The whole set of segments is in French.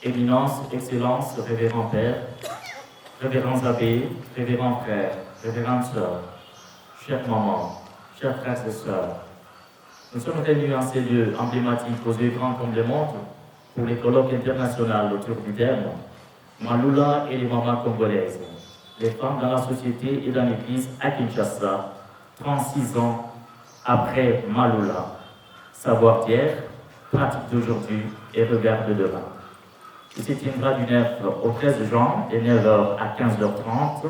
Éminence, Excellence, Révérend Père, Révérends abbés, Révérends frères, Révérends sœurs, chères mamans, chers frères et sœurs, nous sommes réunis en ces lieux emblématiques aux yeux grands comme le monde pour les colloques internationaux autour du thème Maloula et les mamans congolaises, les femmes dans la société et dans l'Église à Kinshasa, 36 ans après Maloula. Savoir d'hier, pratique d'aujourd'hui et regard de demain. Il se tiendra du 9 au 13 juin, de 9h à 15h30,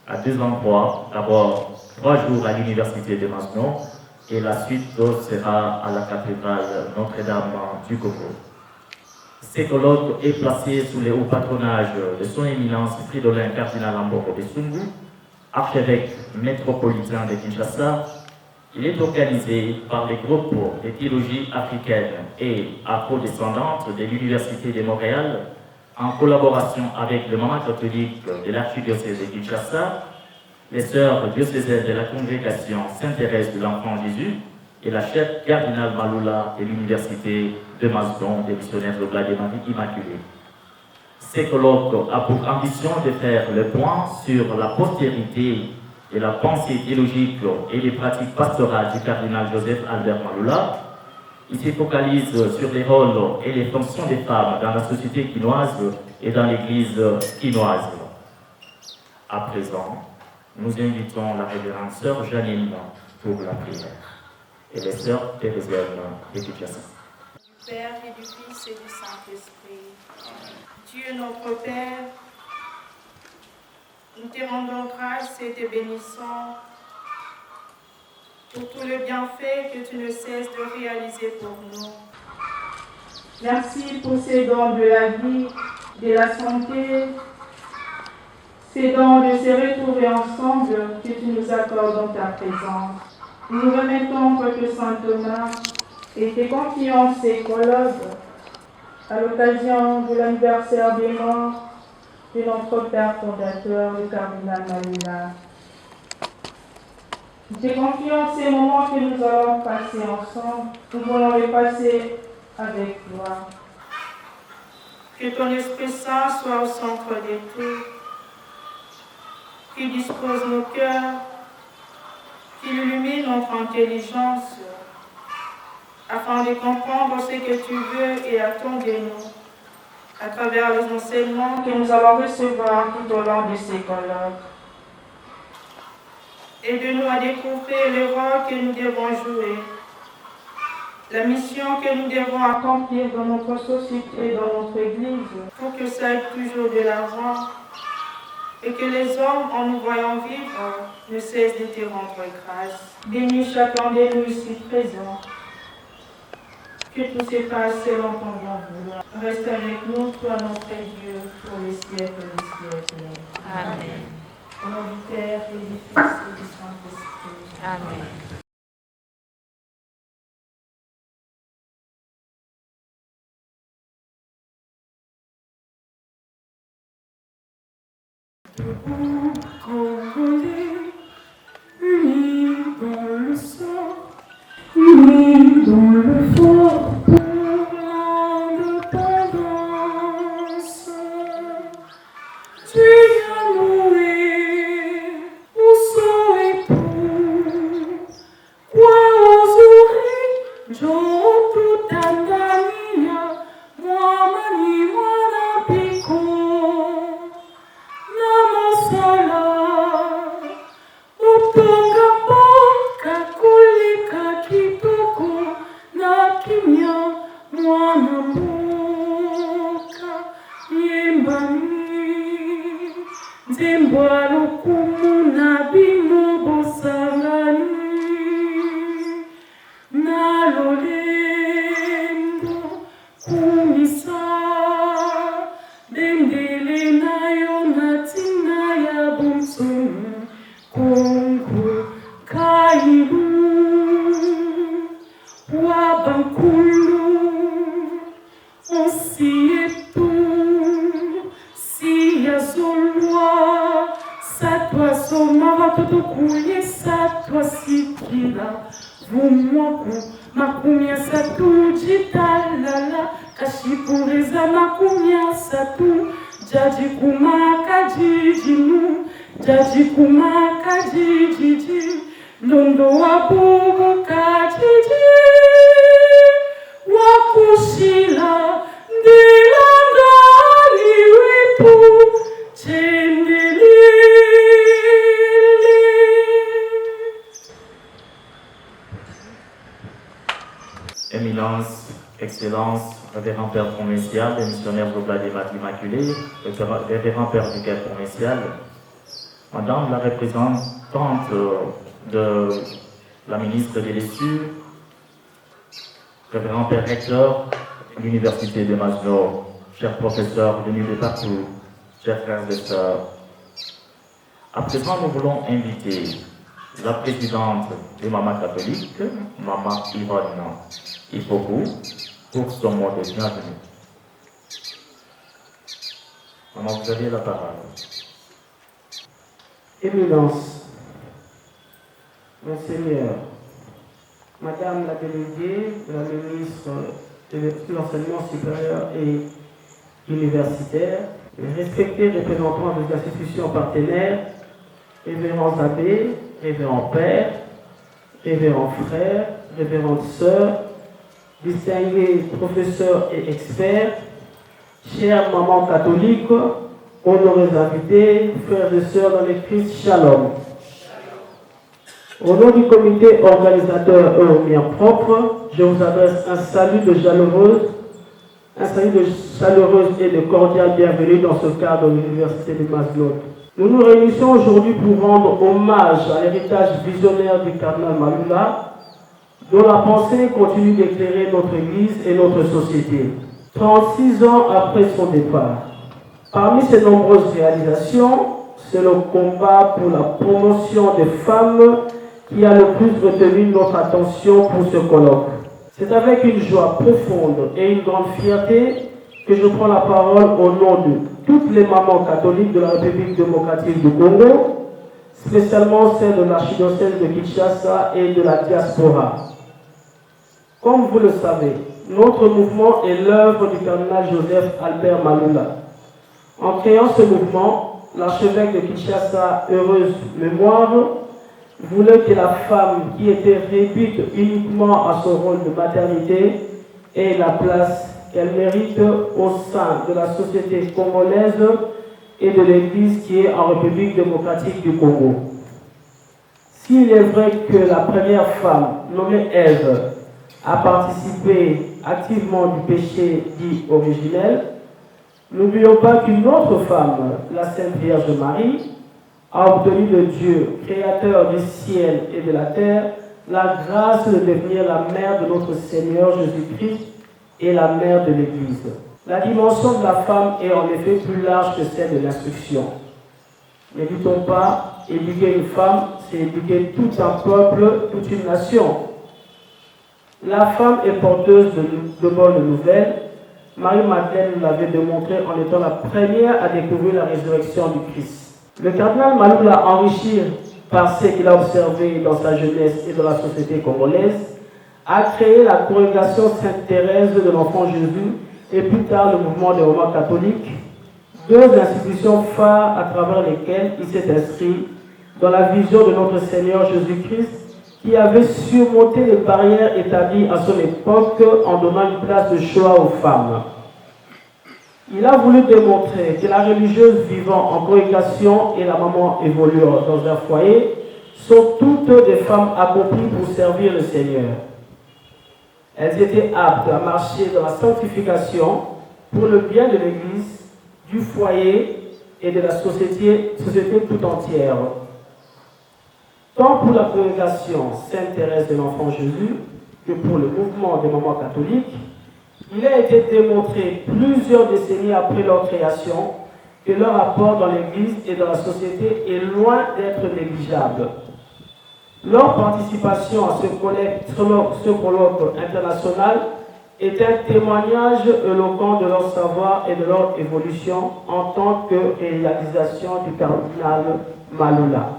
à deux endroits. D'abord, 3 jours à l'université de Masno, et la suite sera à la cathédrale Notre-Dame du Congo. Ce colloque est placé sous le haut patronage de son éminence Fridolin Cardinal Amboko Besungu, archevêque métropolitain de Kinshasa. Il est organisé par les groupes de théologie africaine et afro-descendante de l'Université de Montréal en collaboration avec le Maman catholique de l'archidiocèse de Kinshasa, les sœurs diocésaines de la congrégation Sainte-Thérèse de l'Enfant Jésus et la chef cardinale Maloula de l'Université de Masdon des missionnaires de Marie Immaculée. Ces colloques a pour ambition de faire le point sur la postérité et la pensée théologique et les pratiques pastorales du cardinal Joseph Albert Maloula. Il se focalise sur les rôles et les fonctions des femmes dans la société quinoise et dans l'église quinoise. À présent, nous invitons la révérende sœur Janine pour la prière et les sœurs Thérésiennes de Kinshasa. Du Père et du Fils et du Saint-Esprit. Dieu notre Père, nous te rendons grâce et te bénissons pour tout le bienfait que tu ne cesses de réaliser pour nous. Merci pour ces dons de la vie, de la santé, ces dons de se retrouver ensemble que tu nous accordes dans ta présence. Nous remettons votre Saint Thomas et te confions ces colloques à l'occasion de l'anniversaire des morts de notre Père fondateur, le cardinal Maloula. Nous te confions ces moments que nous allons passer ensemble. Nous voulons les passer avec toi. Que ton Esprit Saint soit au centre de tout, qu'il dispose nos cœurs, qu'il illumine notre intelligence, afin de comprendre ce que tu veux et attends de nous, à travers les enseignements que nous allons recevoir tout au long de ces colloques. Aide-nous à découvrir le rôle que nous devons jouer, la mission que nous devons accomplir dans notre société et dans notre Église, pour que ça aille toujours de l'avant et que les hommes, en nous voyant vivre, ne cessent de te rendre grâce. Bénis chacun de nous ici présents. Que tout se passe selon ton bon vouloir. Reste avec nous, toi notre Dieu, pour les siècles des siècles. Amen. Au nom du Père et du Fils et du Saint-Esprit. Amen. Congolais, unis dans le sang, unis dans le fort pour l'indépendance. Tu viens mourir pour son époux, quoi oserais, Jean tout Tanzania, moi mani moi piko. kashipuriza makumya satu, jaji kumaka jijinu, jaji kumaka jijiji, londo wabubu kajiji, wakushila ndilanda liwipu, chendili. Éminence, Excellence, Révérend Père Provincial, des missionnaires global des Matres Immaculés, Révérend Père Vicaire Provincial, Madame la représentante de la ministre des Lectures, Révérend Père Recteur de l'Université de Masno, chers professeurs venus de partout, chers frères et sœurs. À présent, nous voulons inviter la présidente des Mamans catholiques, Maman Yvonne Ifoku, pour son mot de bienvenue. Maman, vous avez la parole. Éminence, Monseigneur, Madame la déléguée de la ministre de l'Enseignement supérieur et universitaire, les respectés représentants des institutions partenaires, révérends abbés, révérends pères, révérends frères, révérentes sœurs, distingués professeurs et experts, chères mamans catholiques, honorés invités, frères et sœurs dans le Christ, shalom. Au nom du comité organisateur et au mien propre, je vous adresse un salut de chaleureuse et de cordiale bienvenue dans ce cadre de l'Université de Maslow. Nous nous réunissons aujourd'hui pour rendre hommage à l'héritage visionnaire du cardinal Malula, dont la pensée continue d'éclairer notre Église et notre société, 36 ans après son départ. Parmi ses nombreuses réalisations, c'est le combat pour la promotion des femmes qui a le plus retenu notre attention pour ce colloque. C'est avec une joie profonde et une grande fierté que je prends la parole au nom de toutes les mamans catholiques de la République démocratique du Congo, spécialement celles de l'archidiocèse de Kinshasa et de la diaspora. Comme vous le savez, notre mouvement est l'œuvre du cardinal Joseph Albert Malula. En créant ce mouvement, l'archevêque de Kinshasa, heureuse mémoire, voulait que la femme qui était réduite uniquement à son rôle de maternité ait la place qu'elle mérite au sein de la société congolaise et de l'Église qui est en République démocratique du Congo. S'il est vrai que la première femme, nommée Ève, a participé activement du péché dit originel, n'oublions pas qu'une autre femme, la Sainte Vierge Marie, a obtenu de Dieu, créateur du ciel et de la terre, la grâce de devenir la mère de notre Seigneur Jésus-Christ et la mère de l'Église. La dimension de la femme est en effet plus large que celle de l'instruction. N'évitons pas, éduquer une femme, c'est éduquer tout un peuple, toute une nation. La femme est porteuse de bonnes nouvelles. Marie-Madeleine nous l'avait démontré en étant la première à découvrir la résurrection du Christ. Le cardinal Malula, enrichi par ce qu'il a observé dans sa jeunesse et dans la société congolaise, a créé la congrégation Sainte-Thérèse de l'Enfant Jésus et plus tard le mouvement des Romains catholiques, deux institutions phares à travers lesquelles il s'est inscrit dans la vision de notre Seigneur Jésus-Christ qui avait surmonté les barrières établies à son époque en donnant une place de choix aux femmes. Il a voulu démontrer que la religieuse vivant en congrégation et la maman évoluant dans un foyer sont toutes des femmes accomplies pour servir le Seigneur. Elles étaient aptes à marcher dans la sanctification pour le bien de l'Église, du foyer et de la société tout entière. Tant pour la congrégation Sainte-Thérèse de l'Enfant Jésus que pour le mouvement des mamans catholiques, il a été démontré plusieurs décennies après leur création que leur apport dans l'Église et dans la société est loin d'être négligeable. Leur participation à ce colloque international est un témoignage éloquent de leur savoir et de leur évolution en tant que réalisation du cardinal Malula.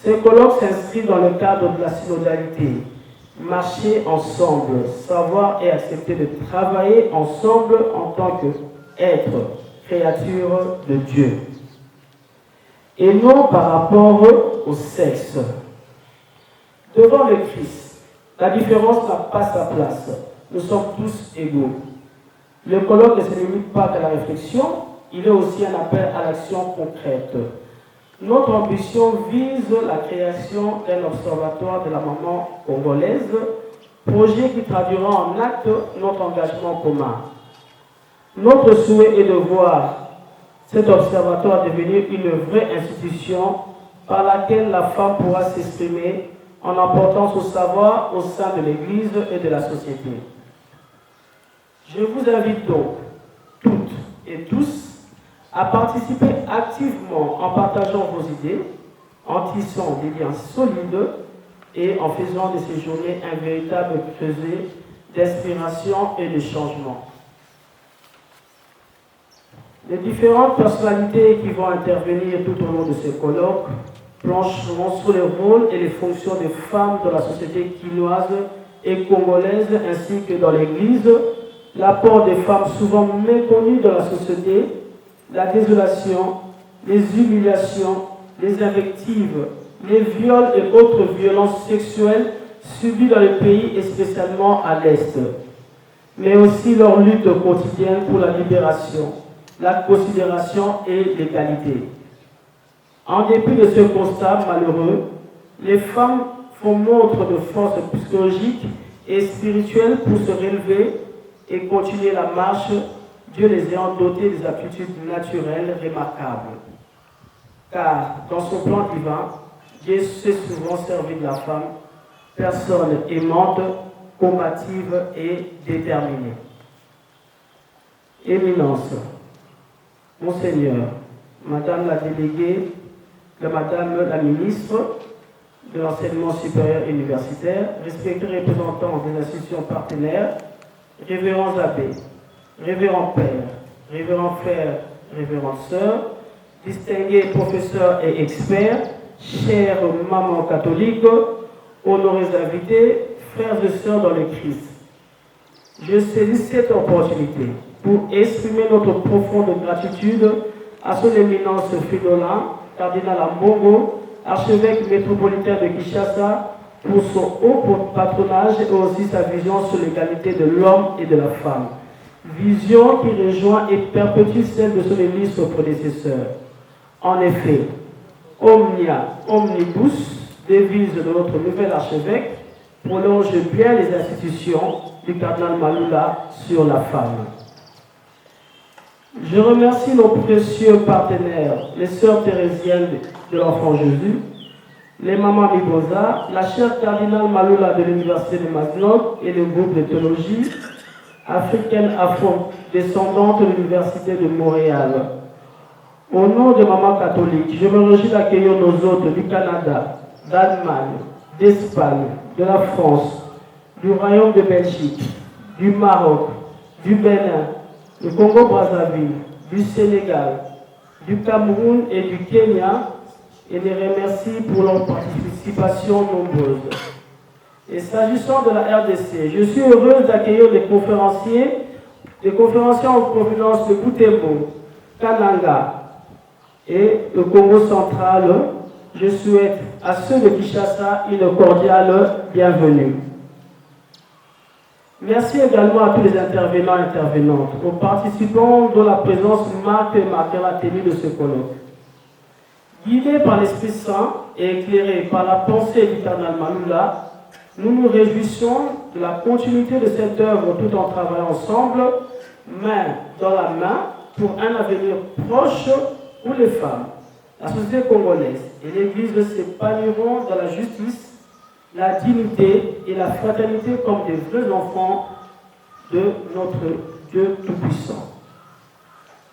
Ce colloque s'inscrit dans le cadre de la synodalité, marcher ensemble, savoir et accepter de travailler ensemble en tant qu'être, créature de Dieu. Et non par rapport au sexe. Devant le Christ, la différence n'a pas sa place. Nous sommes tous égaux. Le colloque ne se limite pas à la réflexion, il est aussi un appel à l'action concrète. Notre ambition vise la création d'un observatoire de la maman congolaise, projet qui traduira en acte notre engagement commun. Notre souhait est de voir cet observatoire devenir une vraie institution par laquelle la femme pourra s'exprimer en apportant son savoir au sein de l'Église et de la société. Je vous invite donc, toutes et tous, à participer activement en partageant vos idées, en tissant des liens solides et en faisant de ces journées un véritable creuset d'inspiration et de changement. Les différentes personnalités qui vont intervenir tout au long de ce colloque plancheront sur les rôles et les fonctions des femmes dans la société quinoise et congolaise ainsi que dans l'Église, l'apport des femmes souvent méconnues dans la société, la désolation, les humiliations, les invectives, les viols et autres violences sexuelles subies dans le pays et spécialement à l'Est, mais aussi leur lutte quotidienne pour la libération, la considération et l'égalité. En dépit de ce constat malheureux, les femmes font montre de force psychologique et spirituelle pour se relever et continuer la marche, Dieu les ayant dotés des aptitudes naturelles remarquables. Car dans son plan divin, Dieu s'est souvent servi de la femme, personne aimante, combative et déterminée. Éminence, Monseigneur, Madame la déléguée, Madame la ministre de l'enseignement supérieur universitaire, respectés représentants des institutions partenaires, révérends abbés, révérends pères, révérends frères, révérends sœurs, distingués professeurs et experts, chères mamans catholiques, honorés invités, frères et sœurs dans le Christ. Je saisis cette opportunité pour exprimer notre profonde gratitude à son éminence Fridolin, cardinal Ambongo, archevêque métropolitain de Kinshasa, pour son haut patronage et aussi sa vision sur l'égalité de l'homme et de la femme. Vision qui rejoint et perpétue celle de son illustre prédécesseur. En effet, Omnia Omnibus, devise de notre nouvel archevêque, prolonge bien les institutions du cardinal Malula sur la femme. Je remercie nos précieux partenaires, les sœurs thérésiennes de l'Enfant Jésus, les mamans Mibosa, la chère cardinale Malula de l'Université de Maslow et le groupe de théologie africaine afro-descendante de l'Université de Montréal. Au nom de Maman catholique, je me réjouis d'accueillir nos hôtes du Canada, d'Allemagne, d'Espagne, de la France, du Royaume de Belgique, du Maroc, du Bénin, du Congo-Brazzaville, du Sénégal, du Cameroun et du Kenya, et les remercie pour leur participation nombreuse. Et s'agissant de la RDC, je suis heureuse d'accueillir des conférenciers en provenance de Butembo, Kananga et le Congo central. Je souhaite à ceux de Kinshasa une cordiale bienvenue. Merci également à tous les intervenants et intervenantes, aux participants dont la présence marque et marquera la tenue de ce colloque. Guidés par l'Esprit Saint et éclairés par la pensée du cardinal Malula, nous nous réjouissons de la continuité de cette œuvre tout en travaillant ensemble, main dans la main, pour un avenir proche où les femmes, la société congolaise et l'Église s'épanouiront dans la justice, la dignité et la fraternité comme des vrais enfants de notre Dieu Tout-Puissant.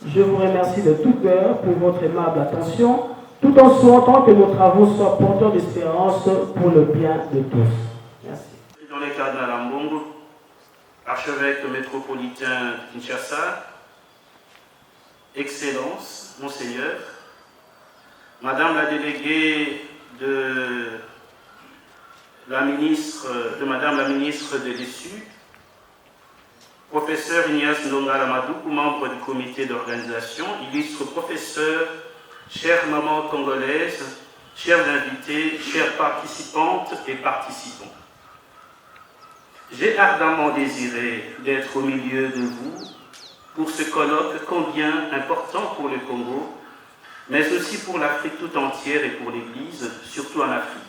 Je vous remercie de tout cœur pour votre aimable attention, tout en souhaitant que nos travaux soient porteurs d'espérance pour le bien de tous. Merci. Dans le cardinal Ambongo, archevêque métropolitain de Kinshasa, Excellence, Monseigneur, Madame la déléguée de de Madame la ministre de l'Issu, professeur Ignace Ndonga Amadou, membre du comité d'organisation, illustre professeur, chère maman congolaise, chers invités, chères participantes et participants. J'ai ardemment désiré d'être au milieu de vous pour ce colloque combien important pour le Congo, mais aussi pour l'Afrique tout entière et pour l'Église, surtout en Afrique.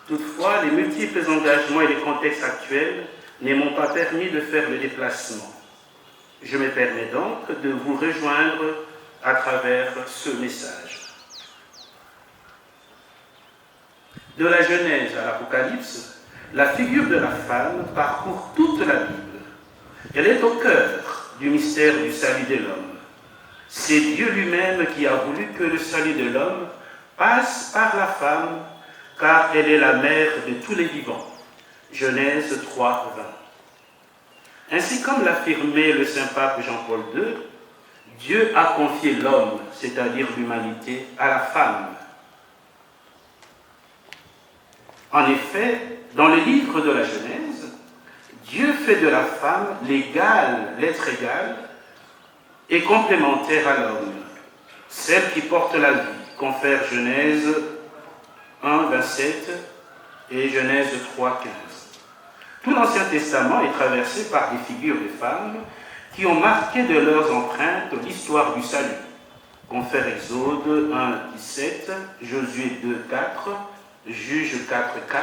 Toutefois, les multiples engagements et les contextes actuels ne m'ont pas permis de faire le déplacement. Je me permets donc de vous rejoindre à travers ce message. De la Genèse à l'Apocalypse, la figure de la femme parcourt toute la Bible. Elle est au cœur du mystère du salut de l'homme. C'est Dieu lui-même qui a voulu que le salut de l'homme passe par la femme, car elle est la mère de tous les vivants. Genèse 3, 20. Ainsi comme l'affirmait le Saint-Pape Jean-Paul II, Dieu a confié l'homme, c'est-à-dire l'humanité, à la femme. En effet, dans le livre de la Genèse, Dieu fait de la femme l'être égale et complémentaire à l'homme, celle qui porte la vie, confère Genèse 1, 27 et Genèse 3, 15. Tout l'Ancien Testament est traversé par des figures de femmes qui ont marqué de leurs empreintes l'histoire du salut. Confère Exode 1, 17, Josué 2, 4, Juge 4, 4,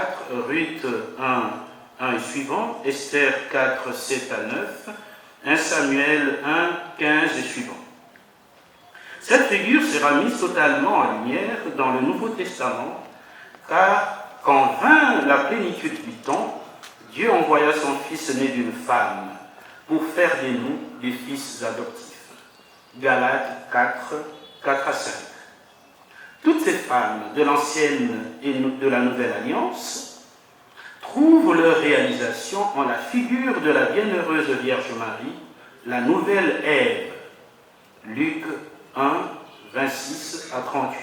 Ruth 1, 1 et suivant, Esther 4, 7 à 9, 1 Samuel 1, 15 et suivant. Cette figure sera mise totalement en lumière dans le Nouveau Testament, car quand vint la plénitude du temps, Dieu envoya son Fils né d'une femme pour faire de nous des fils adoptifs. Galates 4, 4 à 5. Toutes ces femmes de l'Ancienne et de la Nouvelle Alliance trouvent leur réalisation en la figure de la bienheureuse Vierge Marie, la nouvelle Ève. Luc 1, 26 à 38.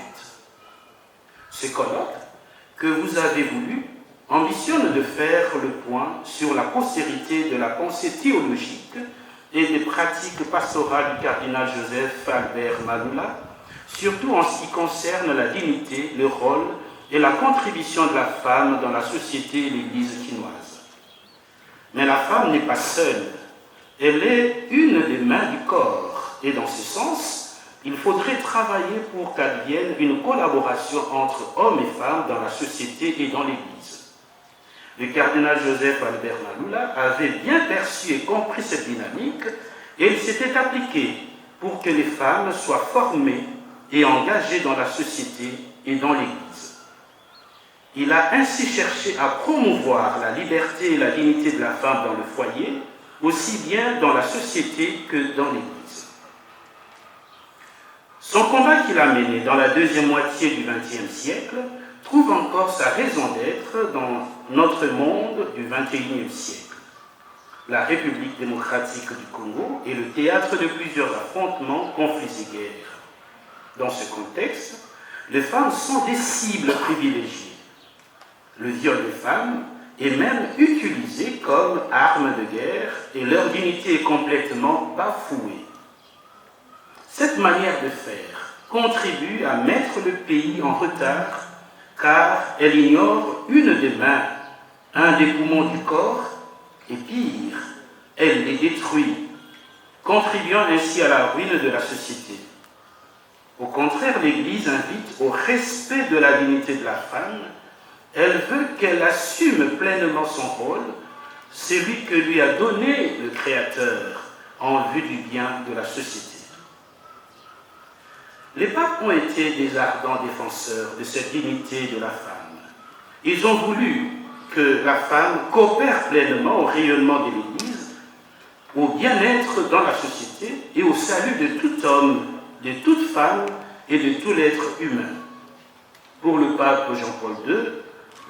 Ce colloque que vous avez voulu ambitionne de faire le point sur la postérité de la pensée théologique et des pratiques pastorales du cardinal Joseph Albert Malula, surtout en ce qui concerne la dignité, le rôle et la contribution de la femme dans la société et l'Église chinoise. Mais la femme n'est pas seule, elle est une des mains du corps, et dans ce sens, il faudrait travailler pour qu'advienne une collaboration entre hommes et femmes dans la société et dans l'Église. Le cardinal Joseph Albert Malula avait bien perçu et compris cette dynamique et il s'était appliqué pour que les femmes soient formées et engagées dans la société et dans l'Église. Il a ainsi cherché à promouvoir la liberté et la dignité de la femme dans le foyer, aussi bien dans la société que dans l'Église. Son combat qu'il a mené dans la deuxième moitié du XXe siècle trouve encore sa raison d'être dans notre monde du XXIe siècle. La République démocratique du Congo est le théâtre de plusieurs affrontements, conflits et guerres. Dans ce contexte, les femmes sont des cibles privilégiées. Le viol des femmes est même utilisé comme arme de guerre et leur dignité est complètement bafouée. Cette manière de faire contribue à mettre le pays en retard car elle ignore une des mains, un des poumons du corps, et pire, elle les détruit, contribuant ainsi à la ruine de la société. Au contraire, l'Église invite au respect de la dignité de la femme. Elle veut qu'elle assume pleinement son rôle, celui que lui a donné le Créateur en vue du bien de la société. Les papes ont été des ardents défenseurs de cette dignité de la femme. Ils ont voulu que la femme coopère pleinement au rayonnement de l'Église, au bien-être dans la société et au salut de tout homme, de toute femme et de tout l'être humain. Pour le pape Jean-Paul II,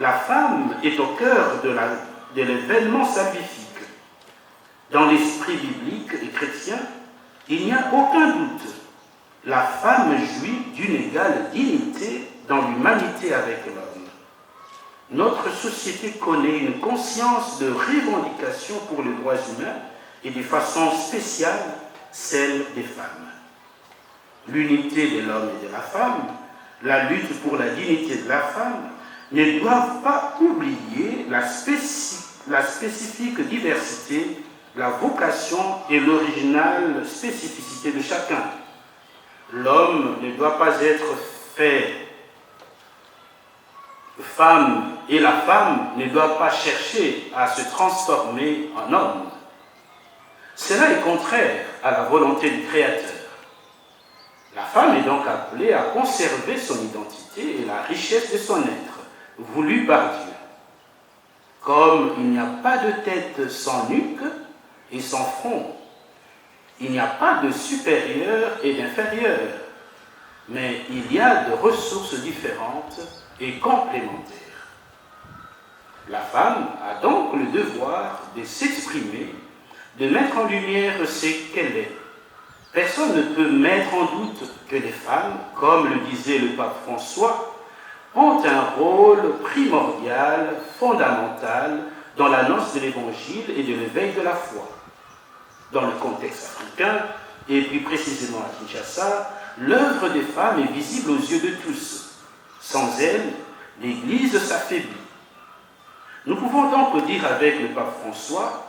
la femme est au cœur de l'événement salvifique. Dans l'esprit biblique et chrétien, il n'y a aucun doute. La femme jouit d'une égale dignité dans l'humanité avec l'homme. notre société connaît une conscience de revendication pour les droits humains et de façon spéciale celle des femmes. L'unité de l'homme et de la femme, la lutte pour la dignité de la femme ne doivent pas oublier la spécifique diversité, la vocation et l'originale spécificité de chacun. L'homme ne doit pas être fait femme et la femme ne doit pas chercher à se transformer en homme. Cela est contraire à la volonté du Créateur. La femme est donc appelée à conserver son identité et la richesse de son être, voulu par Dieu. Comme il n'y a pas de tête sans nuque et sans front, il n'y a pas de supérieur et d'inférieur, mais il y a de ressources différentes et complémentaires. La femme a donc le devoir de s'exprimer, de mettre en lumière ce qu'elle est. Personne ne peut mettre en doute que les femmes, comme le disait le pape François, ont un rôle primordial, fondamental dans l'annonce de l'Évangile et de l'éveil de la foi. Dans le contexte africain, et plus précisément à Kinshasa, l'œuvre des femmes est visible aux yeux de tous. Sans elles, l'Église s'affaiblit. Nous pouvons donc dire avec le pape François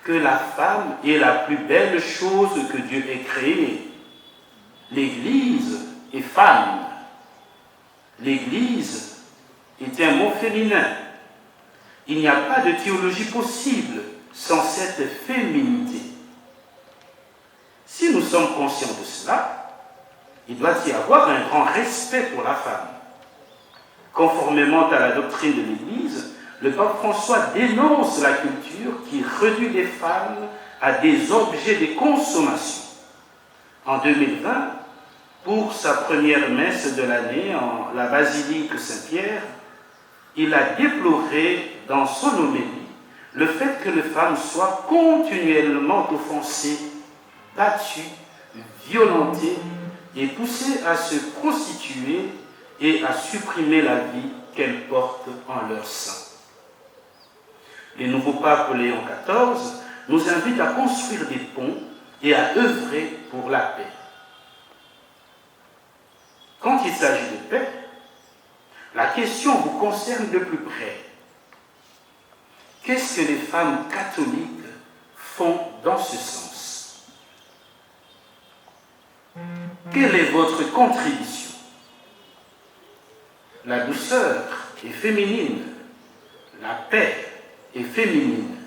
que la femme est la plus belle chose que Dieu ait créée. L'Église est femme. L'Église est un mot féminin. Il n'y a pas de théologie possible sans cette féminité. Si nous sommes conscients de cela, il doit y avoir un grand respect pour la femme. Conformément à la doctrine de l'Église, le pape François dénonce la culture qui réduit les femmes à des objets de consommation. En 2020, pour sa première messe de l'année en la basilique Saint-Pierre, il a déploré dans son homélie le fait que les femmes soient continuellement offensées, battues, violentées et poussées à se prostituer et à supprimer la vie qu'elles portent en leur sein. Le nouveau pape Léon XIV nous invite à construire des ponts et à œuvrer pour la paix. Quand il s'agit de paix, la question vous concerne de plus près. Qu'est-ce que les femmes catholiques font dans ce sens? Quelle est votre contribution? La douceur est féminine, la paix est féminine.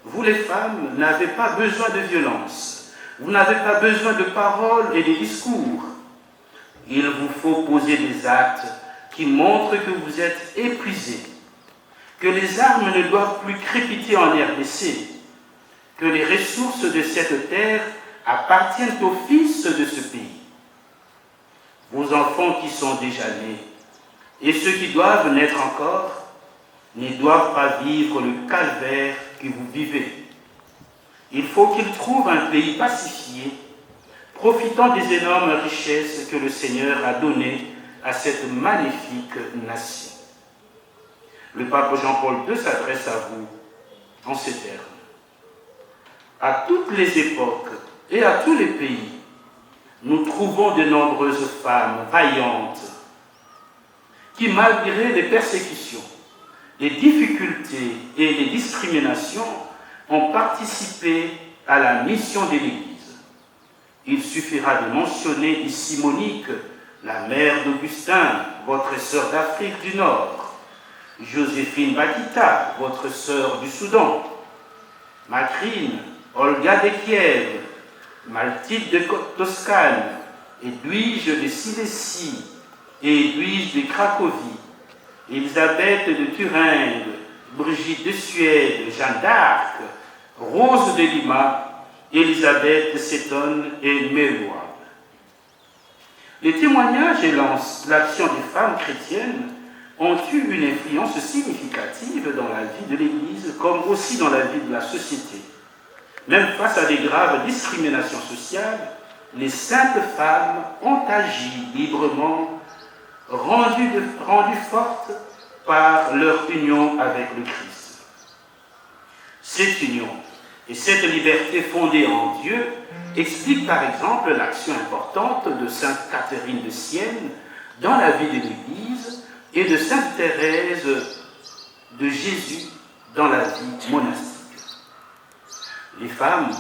Vous les femmes n'avez pas besoin de violence, vous n'avez pas besoin de paroles et de discours. Il vous faut poser des actes qui montrent que vous êtes épuisés, que les armes ne doivent plus crépiter en RDC, que les ressources de cette terre appartiennent aux fils de ce pays. Vos enfants qui sont déjà nés et ceux qui doivent naître encore ne doivent pas vivre le calvaire que vous vivez. Il faut qu'ils trouvent un pays pacifié, profitant des énormes richesses que le Seigneur a données à cette magnifique nation. Le pape Jean-Paul II s'adresse à vous en ces termes. À toutes les époques et à tous les pays, nous trouvons de nombreuses femmes vaillantes qui, malgré les persécutions, les difficultés et les discriminations, ont participé à la mission de l'Église. Il suffira de mentionner ici Monique, la mère d'Augustin, votre sœur d'Afrique du Nord, Joséphine Bakita, votre sœur du Soudan, Macrine, Olga de Kiev, Mathilde de Toscane, Edwige de Silésie et Edwige de Cracovie, Élisabeth de Thuringe, Brigitte de Suède, Jeanne d'Arc, Rose de Lima, Élisabeth de Seton et Mélois. Les témoignages et l'action des femmes chrétiennes ont eu une influence significative dans la vie de l'Église comme aussi dans la vie de la société. Même face à des graves discriminations sociales, les saintes femmes ont agi librement, rendues fortes par leur union avec le Christ. Cette union et cette liberté fondée en Dieu expliquent par exemple l'action importante de Sainte Catherine de Sienne dans la vie de l'Église et de Sainte Thérèse de Jésus dans la vie monastique. Les femmes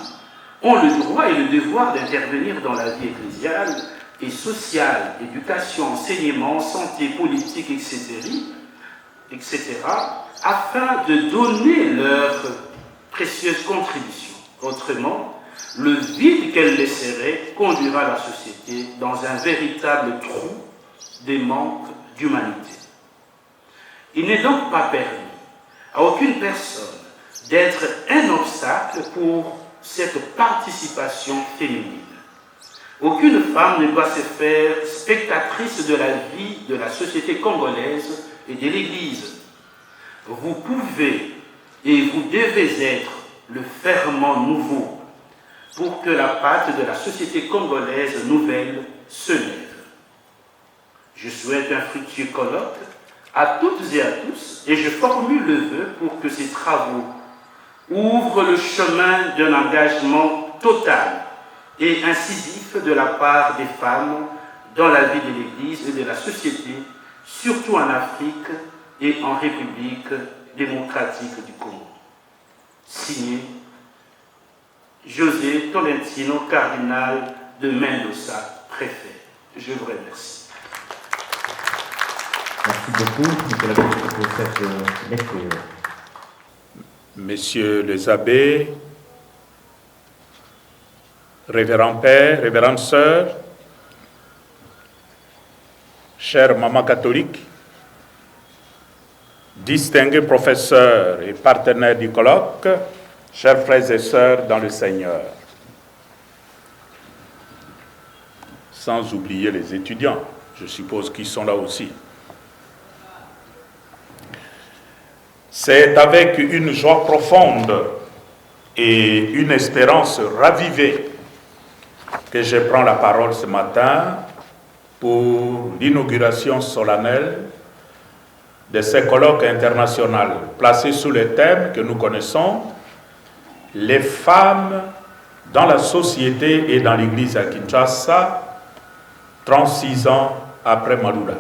ont le droit et le devoir d'intervenir dans la vie ecclésiale et sociale, éducation, enseignement, santé, politique, etc., afin de donner leur précieuse contribution. Autrement, le vide qu'elles laisseraient conduira la société dans un véritable trou des manques d'humanité. Il n'est donc pas permis à aucune personne d'être un obstacle pour cette participation féminine. Aucune femme ne doit se faire spectatrice de la vie de la société congolaise et de l'Église. Vous pouvez et vous devez être le ferment nouveau pour que la patte de la société congolaise nouvelle se lève. Je souhaite un fructueux colloque à toutes et à tous et je formule le vœu pour que ces travaux ouvrent le chemin d'un engagement total et incisif de la part des femmes dans la vie de l'Église et de la société, surtout en Afrique et en République démocratique du Congo. Signé José Tolentino, cardinal de Mendoza, préfet. Je vous remercie. Merci beaucoup, Nicolas Béchu, pour cette lecture. Messieurs les abbés, révérends pères, révérends sœurs, chère maman catholique, distingués professeurs et partenaires du colloque, chers frères et sœurs dans le Seigneur, sans oublier les étudiants, je suppose qu'ils sont là aussi. C'est avec une joie profonde et une espérance ravivée que je prends la parole ce matin pour l'inauguration solennelle de ce colloque international placé sous le thème que nous connaissons, les femmes dans la société et dans l'Église à Kinshasa, 36 ans après Malula.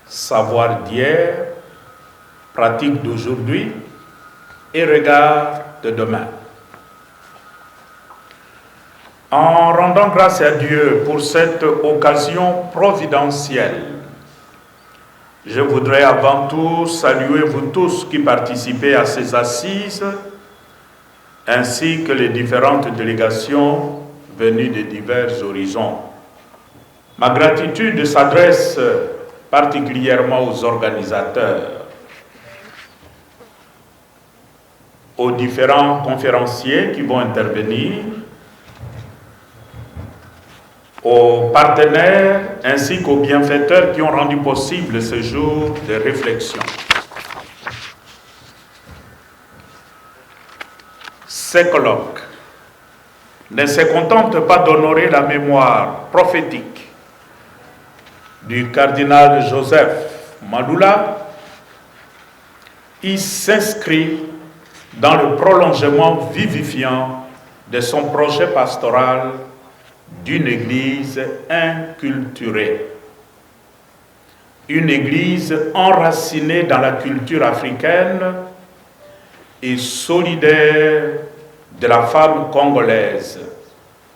Savoir d'hier, pratique d'aujourd'hui et regard de demain. En rendant grâce à Dieu pour cette occasion providentielle, je voudrais avant tout saluer vous tous qui participez à ces assises, ainsi que les différentes délégations venues de divers horizons. Ma gratitude s'adresse particulièrement aux organisateurs, aux différents conférenciers qui vont intervenir, aux partenaires ainsi qu'aux bienfaiteurs qui ont rendu possible ce jour de réflexion. Ce colloque ne se contente pas d'honorer la mémoire prophétique du cardinal Joseph Malula, il s'inscrit dans le prolongement vivifiant de son projet pastoral d'une Église inculturée. Une Église enracinée dans la culture africaine et solidaire de la femme congolaise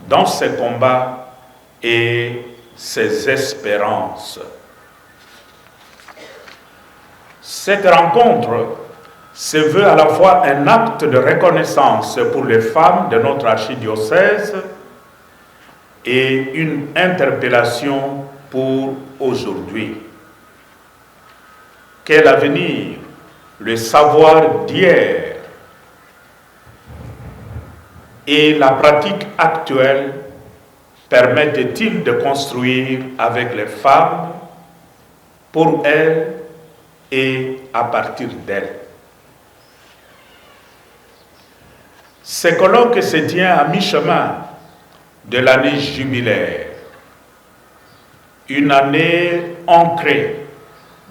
dans ses combats et ses espérances. Cette rencontre se veut à la fois un acte de reconnaissance pour les femmes de notre archidiocèse et une interpellation pour aujourd'hui. Quel avenir le savoir d'hier et la pratique actuelle permettent-ils de construire avec les femmes, pour elles et à partir d'elles? Ce colloque se tient à mi-chemin de l'année jubilaire, une année ancrée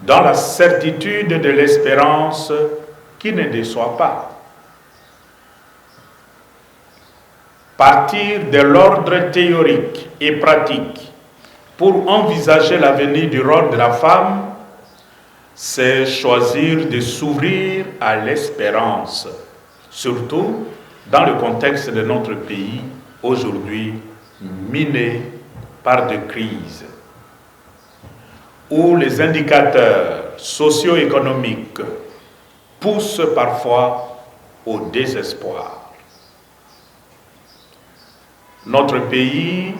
dans la certitude de l'espérance qui ne déçoit pas. Partir de l'ordre théorique et pratique pour envisager l'avenir du rôle de la femme, c'est choisir de s'ouvrir à l'espérance, surtout dans le contexte de notre pays aujourd'hui miné par des crises, où les indicateurs socio-économiques poussent parfois au désespoir. Notre pays,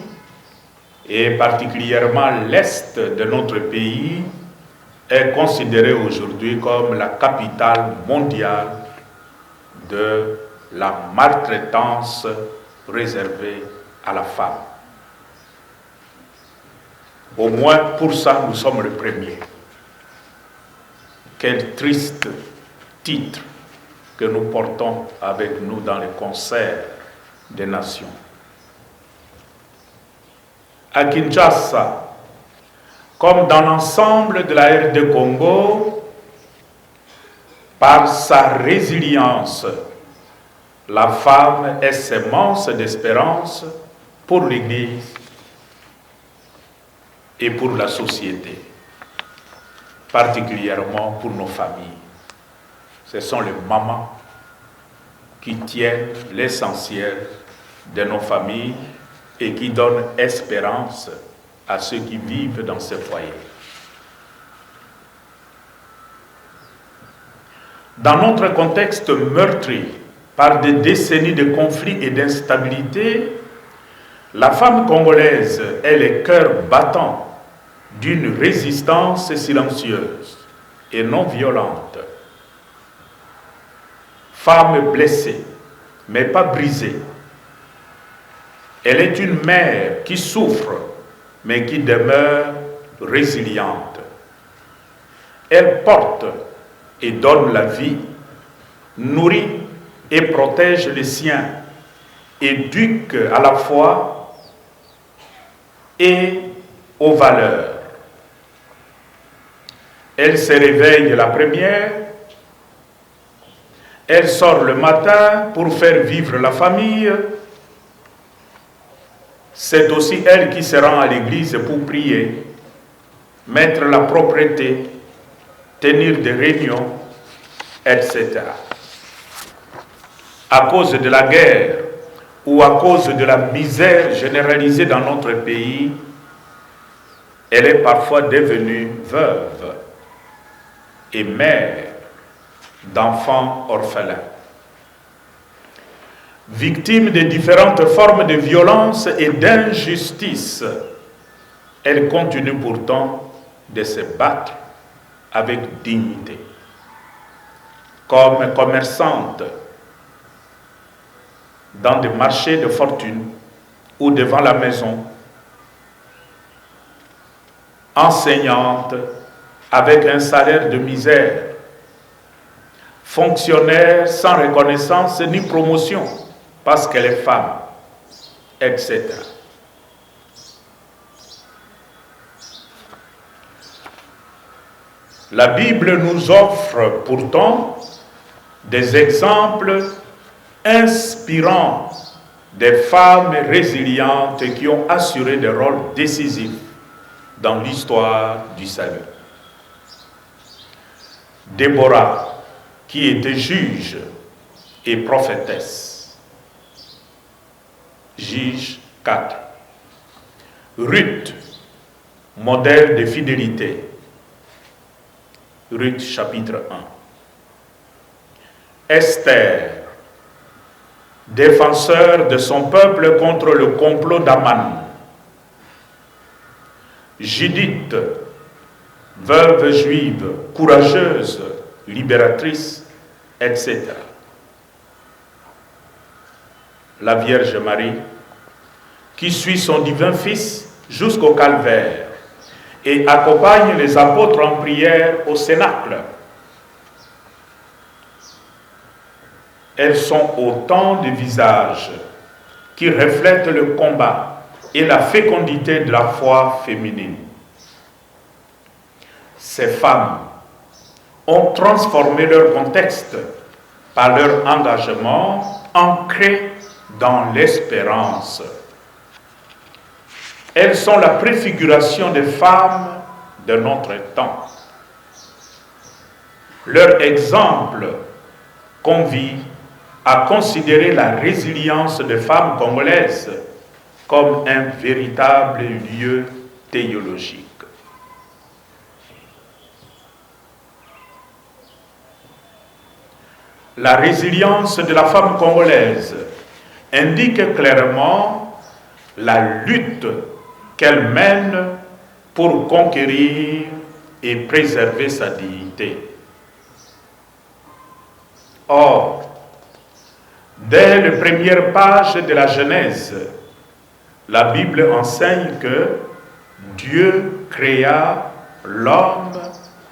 et particulièrement l'Est de notre pays, est considéré aujourd'hui comme la capitale mondiale de la maltraitance réservée à la femme. Au moins pour ça, nous sommes les premiers. Quel triste titre que nous portons avec nous dans les concerts des nations. À Kinshasa, comme dans l'ensemble de la RD Congo, par sa résilience, la femme est sémence d'espérance pour l'Église et pour la société, particulièrement pour nos familles. Ce sont les mamans qui tiennent l'essentiel de nos familles et qui donnent espérance à ceux qui vivent dans ces foyers. Dans notre contexte meurtri par des décennies de conflits et d'instabilité, la femme congolaise est le cœur battant d'une résistance silencieuse et non violente. Femme blessée, mais pas brisée. Elle est une mère qui souffre, mais qui demeure résiliente. Elle porte et donne la vie, nourrit et protège les siens, éduque à la foi et aux valeurs. Elle se réveille la première, elle sort le matin pour faire vivre la famille. C'est aussi elle qui se rend à l'église pour prier, mettre la propreté, tenir des réunions, etc. À cause de la guerre ou à cause de la misère généralisée dans notre pays, elle est parfois devenue veuve et mère d'enfants orphelins. Victime de différentes formes de violence et d'injustice, elle continue pourtant de se battre avec dignité. Comme commerçante dans des marchés de fortune ou devant la maison, enseignante avec un salaire de misère, fonctionnaire sans reconnaissance ni promotion parce qu'elle est femme, etc. La Bible nous offre pourtant des exemples inspirants des femmes résilientes qui ont assuré des rôles décisifs dans l'histoire du salut. Déborah, qui était juge et prophétesse. Juge 4. Ruth, modèle de fidélité. Ruth chapitre 1. Esther, défenseur de son peuple contre le complot d'Aman. Judith, veuve juive, courageuse, libératrice, etc. La Vierge Marie, qui suit son divin Fils jusqu'au calvaire et accompagne les apôtres en prière au Cénacle. Elles sont autant de visages qui reflètent le combat et la fécondité de la foi féminine. ces femmes ont transformé leur contexte par leur engagement ancré dans l'espérance. Elles sont la préfiguration des femmes de notre temps. Leur exemple convie à considérer la résilience des femmes congolaises comme un véritable lieu théologique. La résilience de la femme congolaise indique clairement la lutte qu'elle mène pour conquérir et préserver sa dignité. Or, dès les premières pages de la Genèse, la Bible enseigne que Dieu créa l'homme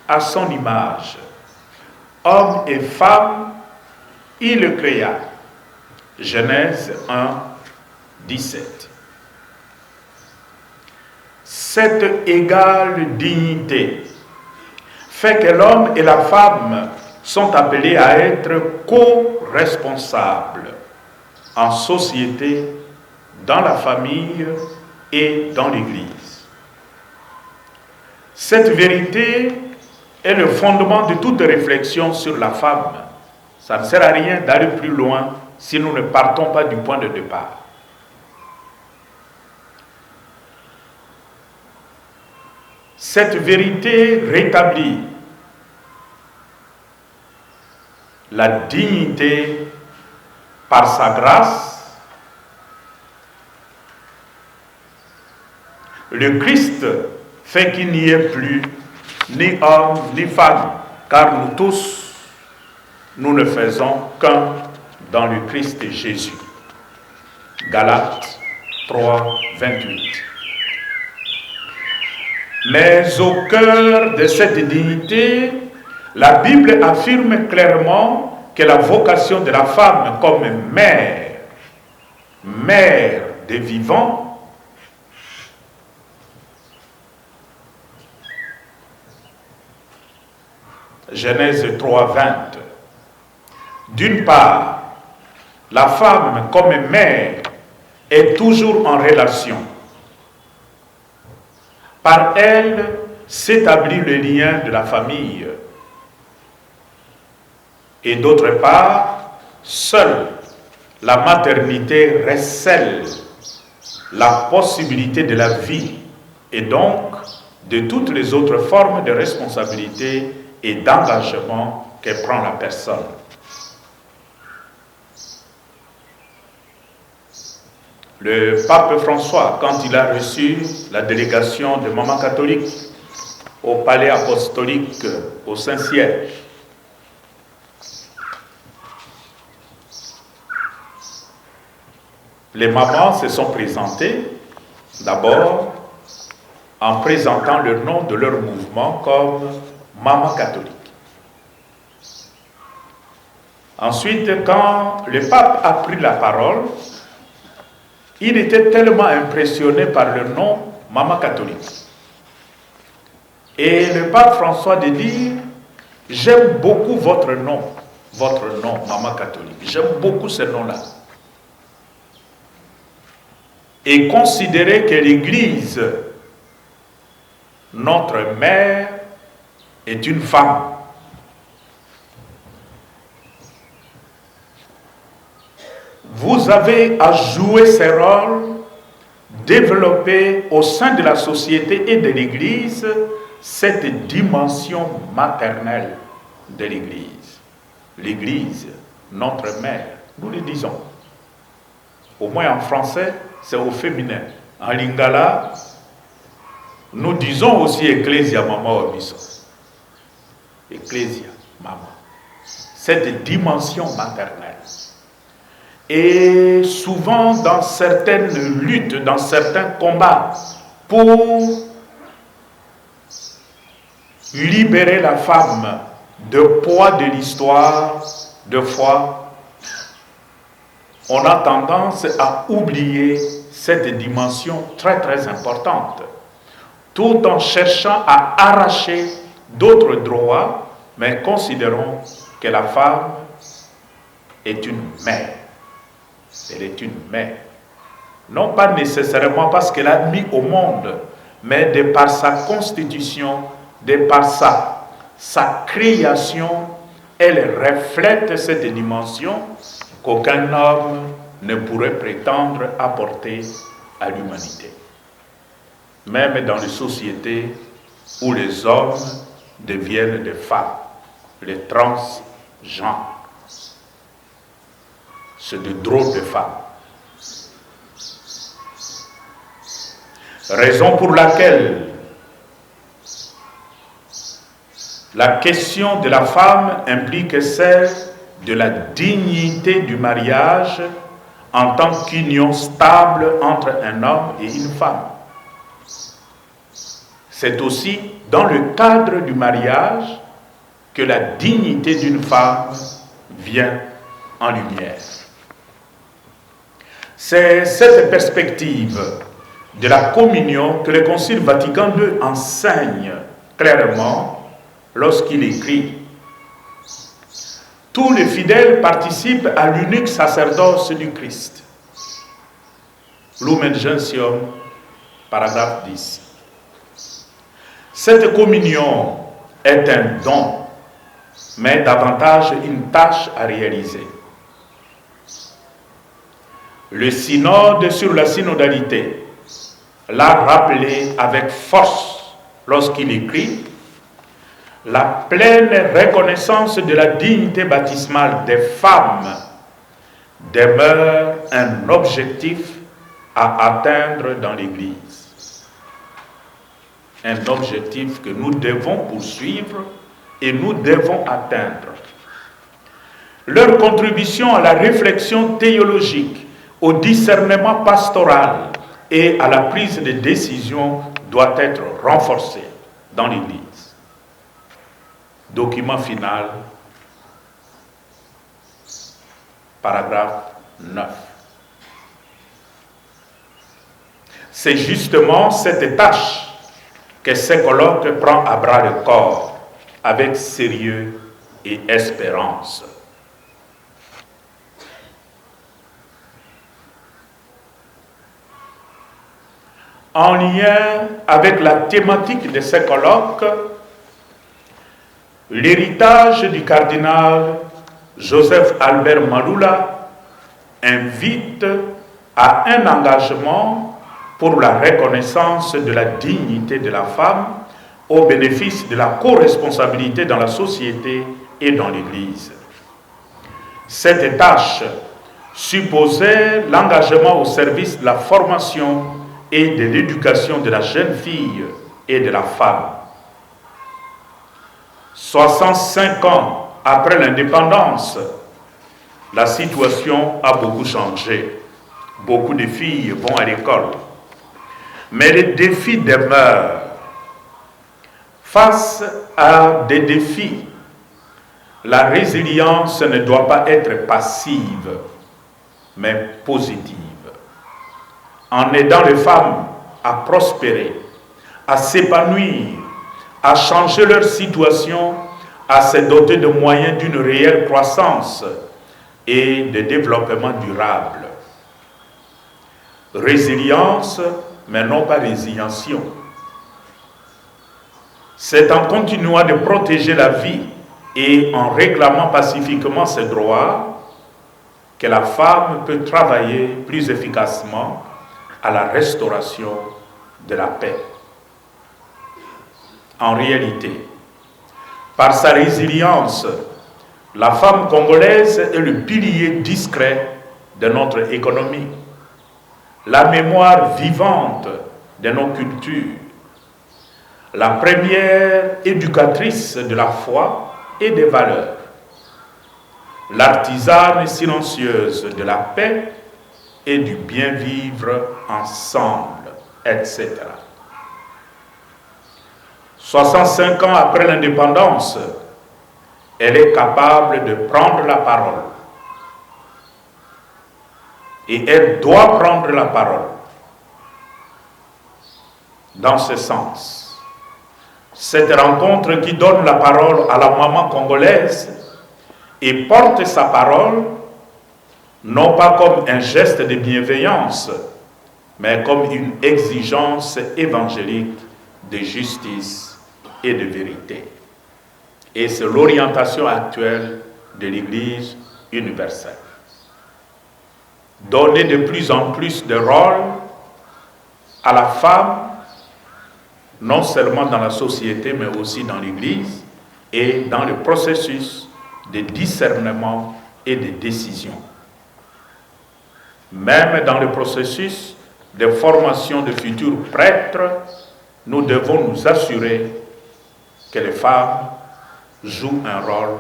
à son image. Homme et femme, il le créa. Genèse 1, 17. Cette égale dignité fait que l'homme et la femme sont appelés à être co-responsables en société, dans la famille et dans l'Église. Cette vérité est le fondement de toute réflexion sur la femme. Ça ne sert à rien d'aller plus loin si nous ne partons pas du point de départ. Cette vérité rétablit la dignité par sa grâce. Le Christ fait qu'il n'y ait plus ni homme ni femme, car nous tous, nous ne faisons qu'un dans le Christ Jésus. Galates 3, 28. Mais au cœur de cette dignité, la Bible affirme clairement que la vocation de la femme comme mère des vivants, Genèse 3, 20. D'une part, la femme comme mère est toujours en relation. Par elle s'établit le lien de la famille. Et d'autre part, seule la maternité recèle la possibilité de la vie et donc de toutes les autres formes de responsabilité et d'engagement que prend la personne. Le pape François, quand il a reçu la délégation de Maman catholique au palais apostolique au Saint-Siège, les mamans se sont présentées d'abord en présentant le nom de leur mouvement comme Maman catholique. Ensuite, quand le pape a pris la parole, il était tellement impressionné par le nom Maman catholique. Et le pape François de dire, j'aime beaucoup votre nom, Maman catholique. J'aime beaucoup ce nom-là. Et considérer que l'Église, notre mère, est une femme. Vous avez à jouer ce rôle, développer au sein de la société et de l'Église cette dimension maternelle de l'Église. L'Église, notre mère, nous le disons. Au moins en français, c'est au féminin. En lingala, nous disons aussi Ecclesia Maman Obiso. Ecclesia Maman. Cette dimension maternelle. Et souvent dans certaines luttes, dans certains combats, pour libérer la femme de poids de l'histoire, de foi, on a tendance à oublier cette dimension très très importante, tout en cherchant à arracher d'autres droits, mais considérons que la femme est une mère. Elle est une mère. Non pas nécessairement parce qu'elle a mis au monde, mais de par sa constitution, de par sa création, elle reflète cette dimension qu'aucun homme ne pourrait prétendre apporter à l'humanité. Même dans les sociétés où les hommes deviennent des femmes, les transgenres. C'est de drôles de femmes. Raison pour laquelle la question de la femme implique celle de la dignité du mariage en tant qu'union stable entre un homme et une femme. C'est aussi dans le cadre du mariage que la dignité d'une femme vient en lumière. C'est cette perspective de la communion que le Concile Vatican II enseigne clairement lorsqu'il écrit « Tous les fidèles participent à l'unique sacerdoce du Christ ». Lumen Gentium, paragraphe 10. Cette communion est un don, mais davantage une tâche à réaliser. Le synode sur la synodalité l'a rappelé avec force lorsqu'il écrit « La pleine reconnaissance de la dignité baptismale des femmes demeure un objectif à atteindre dans l'Église. » Un objectif que nous devons poursuivre et nous devons atteindre. Leur contribution à la réflexion théologique, au discernement pastoral et à la prise de décision doit être renforcée dans l'Église. Document final, paragraphe 9. C'est justement cette tâche que ce colloque prend à bras le corps avec sérieux et espérance. En lien avec la thématique de ce colloque, l'héritage du cardinal Joseph Albert Malula invite à un engagement pour la reconnaissance de la dignité de la femme au bénéfice de la co-responsabilité dans la société et dans l'Église. Cette tâche supposait l'engagement au service de la formation et de l'éducation de la jeune fille et de la femme. 65 ans après l'indépendance, la situation a beaucoup changé. Beaucoup de filles vont à l'école. Mais les défis demeurent. Face à des défis, la résilience ne doit pas être passive, mais positive. En aidant les femmes à prospérer, à s'épanouir, à changer leur situation, à se doter de moyens d'une réelle croissance et de développement durable. Résilience, mais non pas résignation. C'est en continuant de protéger la vie et en réclamant pacifiquement ses droits que la femme peut travailler plus efficacement à la restauration de la paix. En réalité, par sa résilience, la femme congolaise est le pilier discret de notre économie, la mémoire vivante de nos cultures, la première éducatrice de la foi et des valeurs, l'artisane silencieuse de la paix et du bien vivre ensemble, etc. 65 ans après l'indépendance, elle est capable de prendre la parole. Et elle doit prendre la parole. Dans ce sens, cette rencontre qui donne la parole à la maman congolaise et porte sa parole non pas comme un geste de bienveillance, mais comme une exigence évangélique de justice et de vérité. Et c'est l'orientation actuelle de l'Église universelle. Donner de plus en plus de rôle à la femme, non seulement dans la société, mais aussi dans l'Église et dans le processus de discernement et de décision. Même dans le processus de formation de futurs prêtres, nous devons nous assurer que les femmes jouent un rôle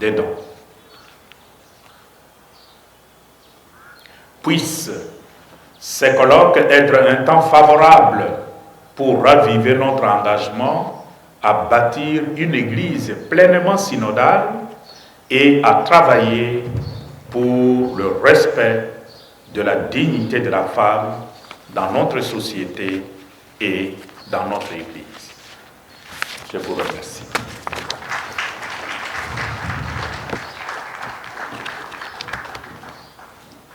dedans. Puisse ces colloques être un temps favorable pour raviver notre engagement à bâtir une Église pleinement synodale et à travailler pour le respect de la dignité de la femme dans notre société et dans notre Église. Je vous remercie.